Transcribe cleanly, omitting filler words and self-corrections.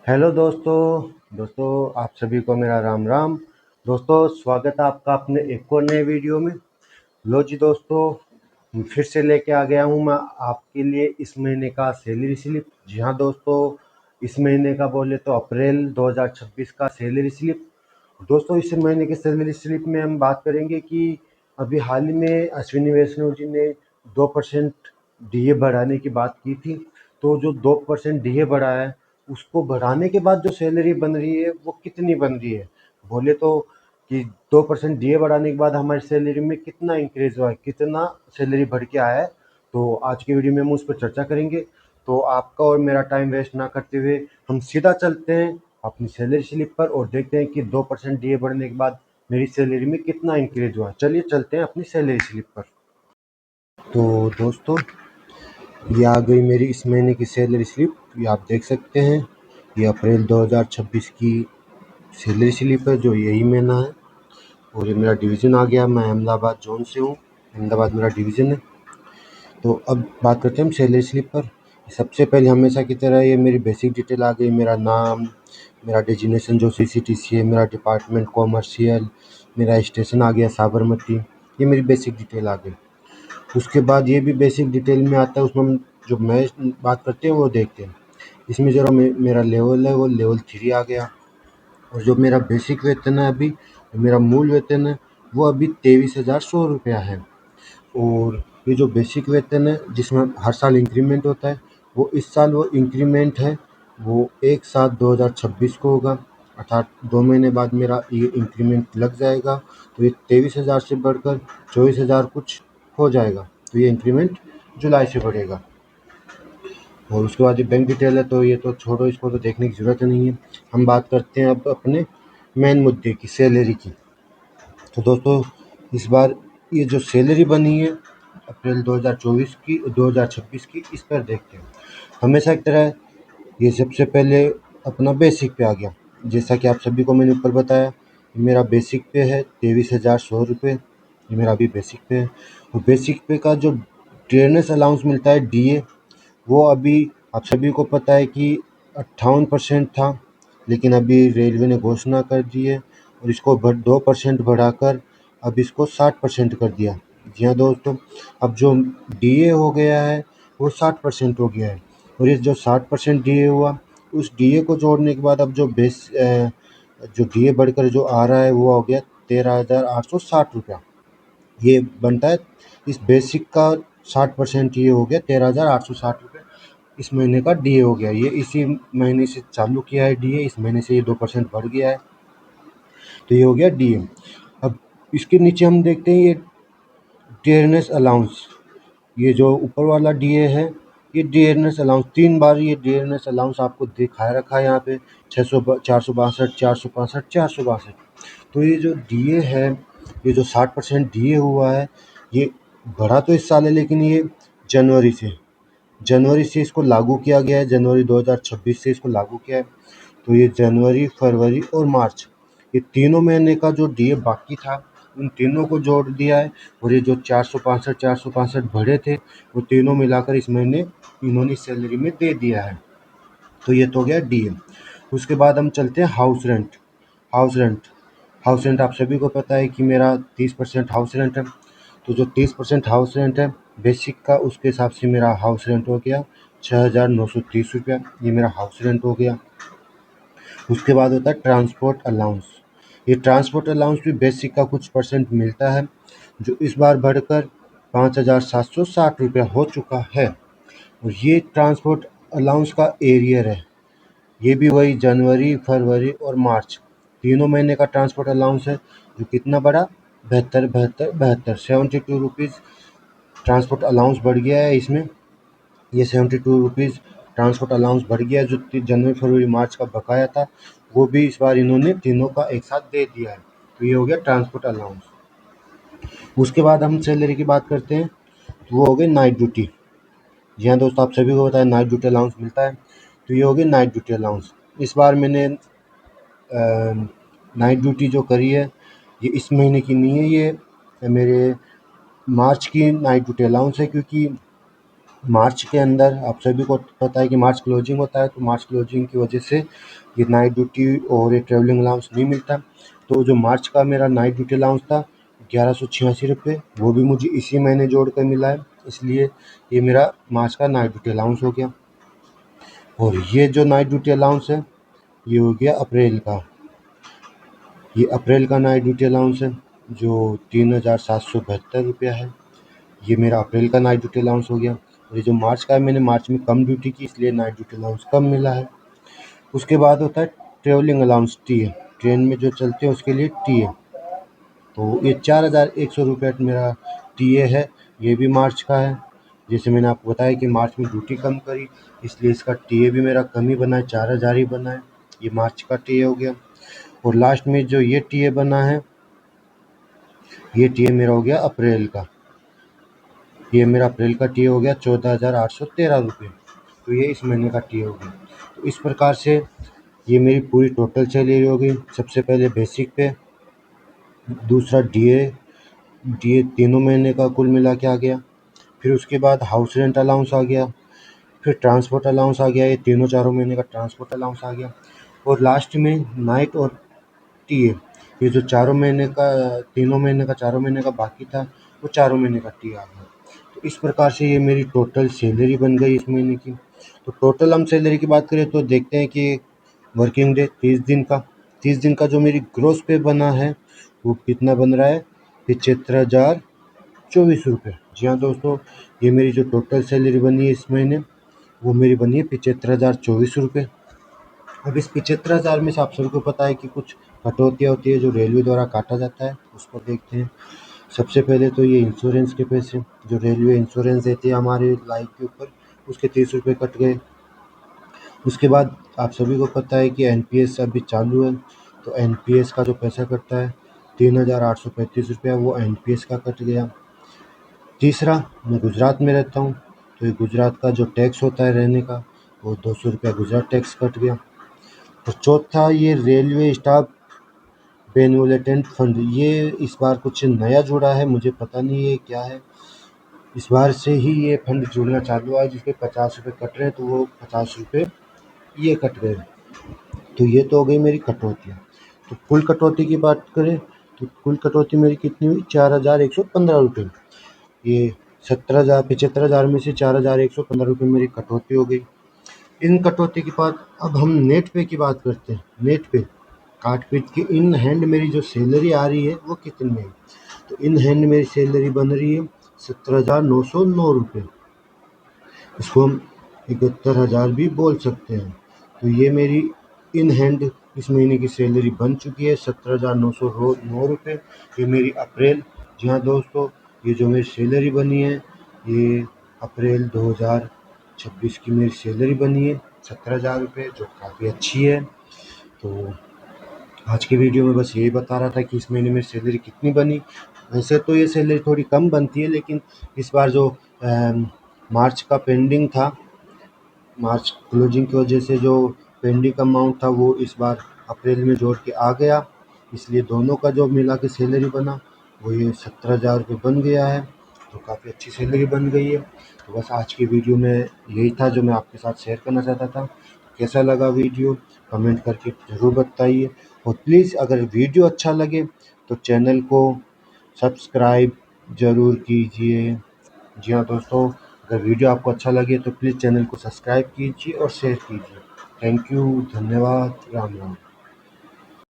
Hello दोस्तों आप सभी को मेरा राम राम। दोस्तों स्वागत है आपका अपने एक और नए वीडियो में। लो जी दोस्तों, फिर से लेके आ गया हूँ मैं आपके लिए इस महीने का सैलरी स्लिप। जी हाँ दोस्तों, इस महीने का बोले तो अप्रैल 2026 का सैलरी स्लिप। दोस्तों इस महीने के सैलरी स्लिप में हम बात करेंगे कि अभी हाल ही में अश्विनी वैष्णव जी ने 2% डीए बढ़ाने की बात की थी। तो जो 2% डीए बढ़ा है, उसको बढ़ाने के बाद जो सैलरी बन रही है वो कितनी बन रही है, बोले तो कि 2% डीए बढ़ाने के बाद हमारी सैलरी में कितना इंक्रीज हुआ है, कितना सैलरी बढ़ के आया है। तो आज की वीडियो में हम उस पर चर्चा करेंगे। तो आपका और मेरा टाइम वेस्ट ना करते हुए हम सीधा चलते हैं अपनी सैलरी स्लिप पर और देखते हैं कि 2% डीए बढ़ने के बाद मेरी सैलरी में कितना इंक्रीज हुआ। चलिए चलते हैं अपनी सैलरी स्लिप पर। तो दोस्तों ये आ गई मेरी इस महीने की सैलरी स्लिप। ये आप देख सकते हैं, ये अप्रैल 2026 की सैलरी स्लिप है जो यही महीना है। और ये मेरा डिवीज़न आ गया, मैं अहमदाबाद जोन से हूँ, अहमदाबाद मेरा डिवीज़न है। तो अब बात करते हैं हम सैलरी स्लिप पर। सबसे पहले हमेशा की तरह ये मेरी बेसिक डिटेल आ गई, मेरा नाम, मेरा डेजिग्नेशन जो सीसीटीसी है, मेरा डिपार्टमेंट कॉमर्शियल, मेरा स्टेशन आ गया साबरमती। ये मेरी बेसिक डिटेल आ गई। उसके बाद ये भी बेसिक डिटेल में आता है, उसमें हम जो मैं बात करते हैं वो देखते हैं। इसमें जो मेरा लेवल है वो लेवल 3 आ गया। और जो मेरा बेसिक वेतन है अभी, जो मेरा मूल वेतन है वो अभी 23,100 रुपया है। और ये जो बेसिक वेतन है जिसमें हर साल इंक्रीमेंट होता है, वो इस साल वो इंक्रीमेंट है वो 1/7/2026 को होगा, अर्थात 2 महीने बाद मेरा ये इंक्रीमेंट लग जाएगा। तो ये 23,000 से बढ़कर 24,000 कुछ हो जाएगा। तो ये इंक्रीमेंट जुलाई से बढ़ेगा। और उसके बाद ये बैंक डिटेल है, तो ये तो छोड़ो, इसको तो देखने की ज़रूरत नहीं है। हम बात करते हैं अब अपने मेन मुद्दे की, सैलरी की। तो दोस्तों इस बार ये जो सैलरी बनी है अप्रैल 2024 की 2026 की, इस पर देखते हैं। हमेशा की तरह ये सबसे पहले अपना बेसिक पे आ गया। जैसा कि आप सभी को मैंने ऊपर बताया, मेरा बेसिक पे है 23,100 रुपये। ये मेरा अभी बेसिक पे है। और बेसिक पे का जो ट्रेनर्स अलाउंस मिलता है डीए, वो अभी आप सभी को पता है कि 58% था, लेकिन अभी रेलवे ने घोषणा कर दी है और इसको 2% बढ़ाकर अब इसको 60% कर दिया। जी हाँ दोस्तों, अब जो डीए हो गया है वो 60% हो गया है। और ये जो 60% डीए हुआ, उस डीए को जोड़ने के बाद अब जो डीए बढ़कर जो आ रहा है वो हो गया 13,860 रुपया। ये बनता है इस बेसिक का 60%, ये हो गया 13,860 रुपये। इस महीने का डीए हो गया, ये इसी महीने से चालू किया है डीए, इस महीने से ये 2% बढ़ गया है। तो ये हो गया डीए। अब इसके नीचे हम देखते हैं ये डियरनेस अलाउंस। ये जो ऊपर वाला डीए है, ये डियरनेस अलाउंस 3 बार ये डियरनेस अलाउंस आपको दिखाया रखा है यहाँ पे, 600 462 465 462। तो ये जो डीए है, ये जो 60% डीए हुआ है, ये बढ़ा तो इस साल है, लेकिन ये जनवरी से इसको लागू किया गया है, जनवरी 2026 से इसको लागू किया है। तो ये जनवरी, फरवरी और मार्च, ये तीनों महीने का जो डीए बाकी था उन तीनों को जोड़ दिया है। और ये जो 465 बढ़े थे, वो तीनों मिलाकर इस महीने इन्होंने सैलरी में दे दिया है। तो ये तो हो गया डीए। उसके बाद हम चलते हैं house rent. House rent house rent आप सभी को पता है कि मेरा 30% हाउस रेंट है। तो जो 30% हाउस रेंट है बेसिक का, उसके हिसाब से मेरा हाउस रेंट हो गया 6,930 रुपया। ये मेरा हाउस रेंट हो गया। उसके बाद होता है ट्रांसपोर्ट अलाउंस। ये ट्रांसपोर्ट अलाउंस भी बेसिक का कुछ परसेंट मिलता है, जो इस बार बढ़कर 5,760 रुपया हो चुका है। और ये ट्रांसपोर्ट अलाउंस का एरियर है। ये भी वही जनवरी, फरवरी और मार्च तीनों महीने का ट्रांसपोर्ट अलाउंस है, जो कितना बढ़ा, 72 ट्रांसपोर्ट अलाउंस बढ़ गया है इसमें। ये 72 ट्रांसपोर्ट अलाउंस बढ़ गया है। जो जनवरी, फरवरी, मार्च का बकाया था, वो भी इस बार इन्होंने तीनों का एक साथ दे दिया है। तो ये हो गया ट्रांसपोर्ट अलाउंस। उसके बाद हम सैलरी की बात करते हैं, तो वो हो गई नाइट ड्यूटी। जी हाँ दोस्तों, आप सभी को पता है नाइट ड्यूटी अलाउंस मिलता है। तो ये हो गई नाइट ड्यूटी अलाउंस। इस बार मैंने नाइट ड्यूटी जो करी है, ये इस महीने की नहीं है, ये मेरे मार्च की नाइट ड्यूटी अलाउंस है। क्योंकि मार्च के अंदर आप सभी को पता है कि मार्च क्लोजिंग होता है, तो मार्च क्लोजिंग की वजह से ये नाइट ड्यूटी और ये ट्रैवलिंग अलाउंस नहीं मिलता। तो जो मार्च का मेरा नाइट ड्यूटी अलाउंस था 1186 रुपये, वो भी मुझे इसी महीने जोड़ कर मिला है, इसलिए ये मेरा मार्च का नाइट ड्यूटी अलाउंस हो गया। और ये जो नाइट ड्यूटी अलाउंस है ये हो गया अप्रैल का। ये अप्रैल का नाइट ड्यूटी अलाउंस है जो 3772 रुपया है। ये मेरा अप्रैल का नाइट ड्यूटी अलाउंस हो गया। और ये जो मार्च का है, मैंने मार्च में कम ड्यूटी की इसलिए नाइट ड्यूटी अलाउंस कम मिला है। उसके बाद होता है ट्रैवलिंग अलाउंस टीए, ट्रेन में जो चलते हैं उसके लिए टीए। तो ये 4100 रुपये मेरा टीए है, ये भी मार्च का है। जैसे मैंने आपको बताया कि मार्च में ड्यूटी कम करी इसलिए इसका टीए भी मेरा कम ही बना है, 4000 ही बना है। ये मार्च का टीए हो गया। और लास्ट में जो ये टीए बना है ये टीए मेरा हो गया अप्रैल का। ये मेरा अप्रैल का टीए हो गया 14,813 रुपये। तो ये इस महीने का टीए हो गया। तो इस प्रकार से ये मेरी पूरी टोटल सैलरी हो गई। सबसे पहले बेसिक पे, दूसरा डीए तीनों महीने का कुल मिला के आ गया। फिर उसके बाद हाउस रेंट अलाउंस आ गया, फिर ट्रांसपोर्ट अलाउंस आ गया, ये तीनों चारों महीने का ट्रांसपोर्ट अलाउंस आ गया। और लास्ट में नाइट और टीए, ये जो चारों महीने का, तीनों महीने का, चारों महीने का बाकी था वो चारों महीने का टीए आ गया। तो इस प्रकार से ये मेरी टोटल सैलरी बन गई इस महीने की। तो टोटल हम सैलरी की बात करें तो देखते हैं कि वर्किंग डे 30 दिन का जो मेरी ग्रोस पे बना है वो कितना बन रहा है, 75,024 रुपये। जी हाँ दोस्तों, ये मेरी जो टोटल सैलरी बनी है इस महीने वो मेरी बनी है 75,024 रुपये। अब इस 75,000 में से आप सभी को पता है कि कुछ कटौतियाँ होती है जो रेलवे द्वारा काटा जाता है, उसको देखते हैं। सबसे पहले तो ये इंश्योरेंस के पैसे, जो रेलवे इंश्योरेंस देती है हमारे लाइफ के ऊपर, उसके 30 रुपये कट गए। उसके बाद आप सभी को पता है कि एनपीएस अभी चालू है, तो एनपीएस का जो पैसा कटता है 3,835 रुपया, वो एनपीएस का कट गया। तीसरा, मैं गुजरात में रहता हूँ, तो ये गुजरात का जो टैक्स होता है रहने का, वो 200 रुपया गुजरात टैक्स कट गया। और चौथा, ये रेलवे स्टाफ बेनिवोलेंट फंड, ये इस बार कुछ नया जुड़ा है, मुझे पता नहीं ये क्या है। इस बार से ही ये फंड जुड़ना चालू हुआ है, जिसके 50 रुपये कट रहे हैं, तो वो 50 रुपये ये कट गए। तो ये तो हो गई मेरी कटौतियाँ। तो कुल कटौती की बात करें तो कुल कटौती मेरी कितनी हुई, 4,115 रुपये। ये 75,000 में से 4,115 रुपये मेरी कटौती हो गई। इन कटौती के बाद अब हम नेट पे की बात करते हैं। नेट पे काट पीट के इन हैंड मेरी जो सैलरी आ रही है वो कितनी है, तो इन हैंड मेरी सैलरी बन रही है 17,909 रुपये। इसको हम 71,000 भी बोल सकते हैं। तो ये मेरी इन हैंड इस महीने की सैलरी बन चुकी है 17,909 रुपये। ये मेरी अप्रैल, जी हाँ दोस्तों, ये जो मेरी सैलरी बनी है ये अप्रैल 2026 की मेरी सैलरी बनी है 17,000 रुपये, जो काफ़ी अच्छी है। तो आज की वीडियो में बस यही बता रहा था कि इस महीने मेरी सैलरी कितनी बनी। वैसे तो ये सैलरी थोड़ी कम बनती है, लेकिन इस बार जो मार्च का पेंडिंग था, मार्च क्लोजिंग की वजह से जो पेंडिंग अमाउंट था वो इस बार अप्रैल में जोड़ के आ गया, इसलिए दोनों का जो मिला के सैलरी बना वो ये 17,000 रुपये बन गया है। तो काफ़ी अच्छी सैलरी बन गई है। तो बस आज की वीडियो में यही था जो मैं आपके साथ शेयर करना चाहता था। कैसा लगा वीडियो कमेंट करके ज़रूर बताइए। और प्लीज़ अगर वीडियो अच्छा लगे तो चैनल को सब्सक्राइब ज़रूर कीजिए। जी हाँ दोस्तों, अगर वीडियो आपको अच्छा लगे तो प्लीज़ चैनल को सब्सक्राइब कीजिए और शेयर कीजिए। थैंक यू, धन्यवाद, राम राम।